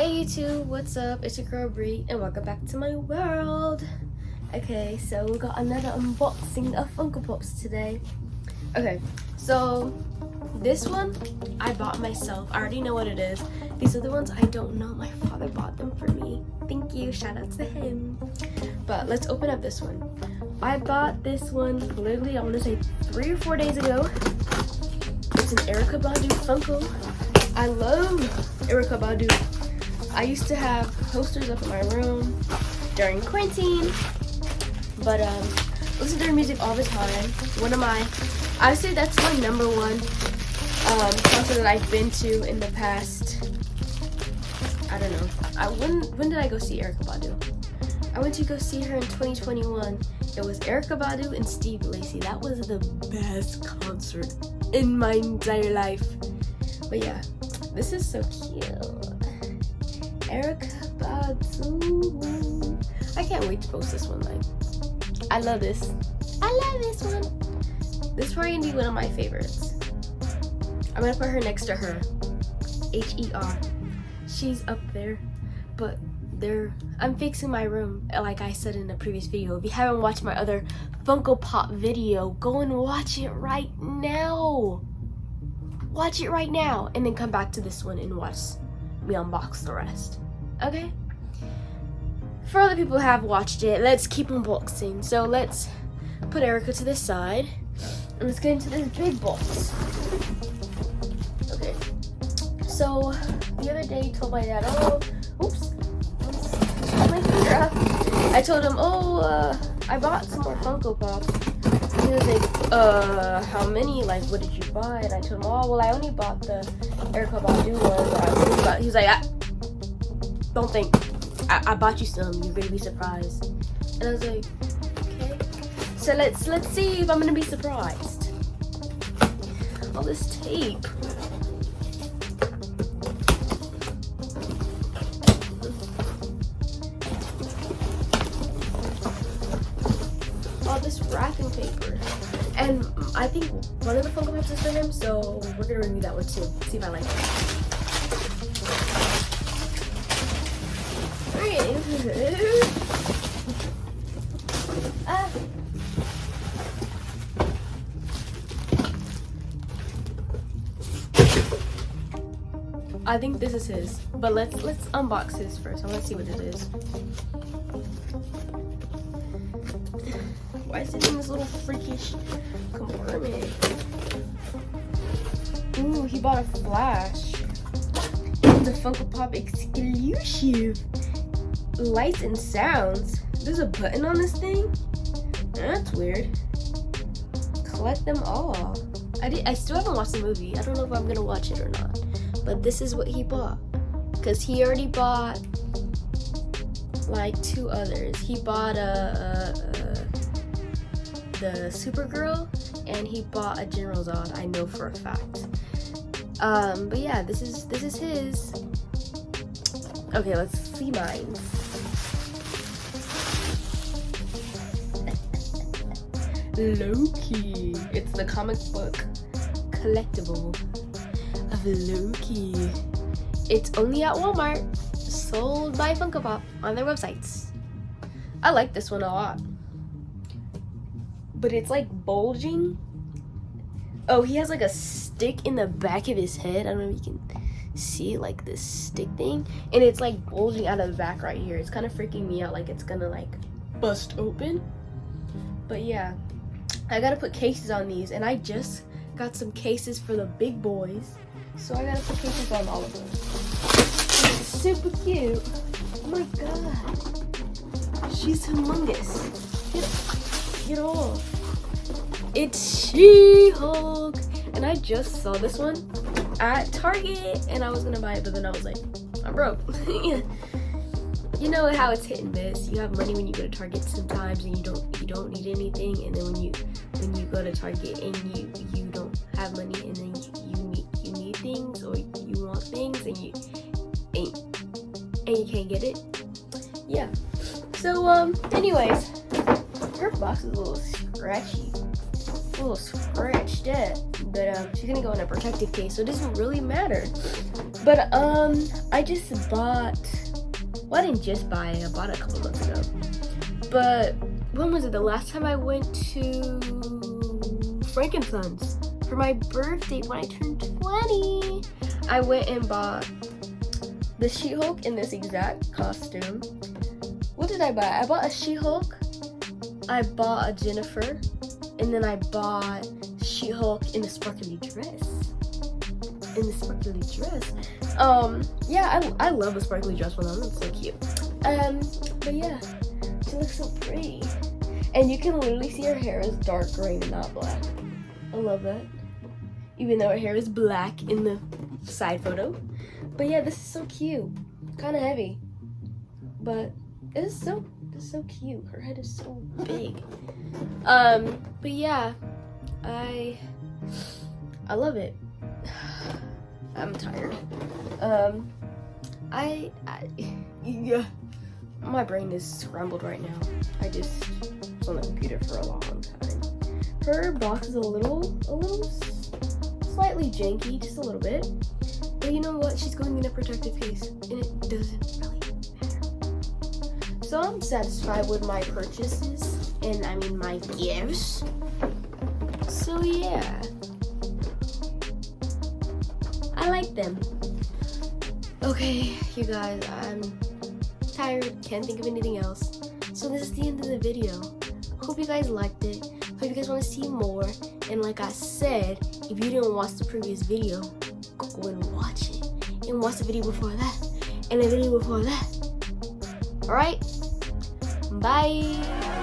Hey YouTube, what's up? It's your girl Bree and welcome back to my world. Okay, so we got another unboxing of Funko Pops today. Okay, so this one I bought myself. I already know what it is. These are the ones I don't know. My father bought them for me. Thank you, shout out to him. But let's open up this one. I bought this one literally, I want to say 3 or 4 days ago. It's an Erykah Badu Funko. I love Erykah Badu. I used to have posters up in my room during quarantine, but listen to her music all the time. I would say that's my number one concert that I've been to in the past. I don't know. When did I go see Erykah Badu? I went to go see her in 2021. It was Erykah Badu and Steve Lacy. That was the best concert in my entire life. But yeah, this is so cute. Erykah Badu. I can't wait to post this one. Like, I love this. I love this one. This is probably gonna be one of my favorites. I'm gonna put her next to her. H-E-R. She's up there, but I'm fixing my room, like I said in the previous video. If you haven't watched my other Funko Pop video, go and watch it right now. Watch it right now, and then come back to this one and watch me unbox the rest. Okay? For other people who have watched it, let's keep unboxing. So let's put Erykah to this side, and let's get into this big box. Okay. So the other day, I told my dad, oops, my finger up. I told him, I bought some more Funko Pops. He was like, how many? Like, what did you buy? And I told him, well, I only bought the Erykah Badu one that I was thinking about. He was like, don't think. I bought you some. You're gonna be surprised. And I was like, okay. So let's see if I'm gonna be surprised. All this tape. All this wrapping paper. And I think one of the Funko Pops is for him, so we're gonna review that one too. See if I like it. I think this is his, but let's unbox his first. I want to see what it is. Why is it in this little freakish compartment? Ooh, he bought a flash. It's a Funko Pop exclusive. Lights and sounds. There's a button on this thing? That's weird. Collect them all. I still haven't watched the movie. I don't know if I'm gonna watch it or not. But this is what he bought. Because he already bought like 2 others. He bought the Supergirl, and he bought a General Zod, I know for a fact. But yeah, this is his. Okay, let's see mine. Loki. It's the comic book collectible of Loki. It's only at Walmart, sold by Funko Pop on their websites. I like this one a lot. But it's like bulging. Oh, he has like a stick in the back of his head. I don't know if you can see like this stick thing. And it's like bulging out of the back right here. It's kind of freaking me out, like it's gonna like bust open. But yeah, I gotta put cases on these, and I just got some cases for the big boys. So I gotta put cases on all of them. It's super cute. Oh my god. She's humongous. Get off. It's She-Hulk. And I just saw this one at Target, and I was gonna buy it, but then I was like, I'm broke. You know how it's hit and miss. You have money when you go to Target sometimes, and you don't need anything, and then when you go to Target and you don't have money, and then you need things, or you want things, and you can't get it. Yeah. So anyways, her box is a little scratchy. A little scratched up. But she's gonna go in a protective case, so it doesn't really matter. But I just bought, well, I didn't just buy it, I bought it a couple months ago. But when was it? The last time I went to Frankenstein's for my birthday when I turned 20. I went and bought the She-Hulk in this exact costume. What did I buy? I bought a She-Hulk, I bought a Jennifer, and then I bought She-Hulk in a sparkly dress. Yeah, I love a sparkly dress one. That looks so cute. But yeah, she looks so pretty. And you can literally see her hair is dark green and not black. I love that. Even though her hair is black in the side photo. But yeah, this is so cute. Kind of heavy. But it's so cute. Her head is so big. But yeah, I love it. I'm tired. Yeah, my brain is scrambled right now. I just was on the computer for a long time. Her box is a little slightly janky, just a little bit. But you know what? She's going in a protective case, and it doesn't really matter. So I'm satisfied with my purchases, and I mean my gifts. So yeah, I like them. Okay, you guys, I'm tired, can't think of anything else. So this is the end of the video. Hope you guys liked it. Hope you guys want to see more. And like I said, if you didn't watch the previous video, go and watch it. And watch the video before that. And the video before that. Alright? Bye.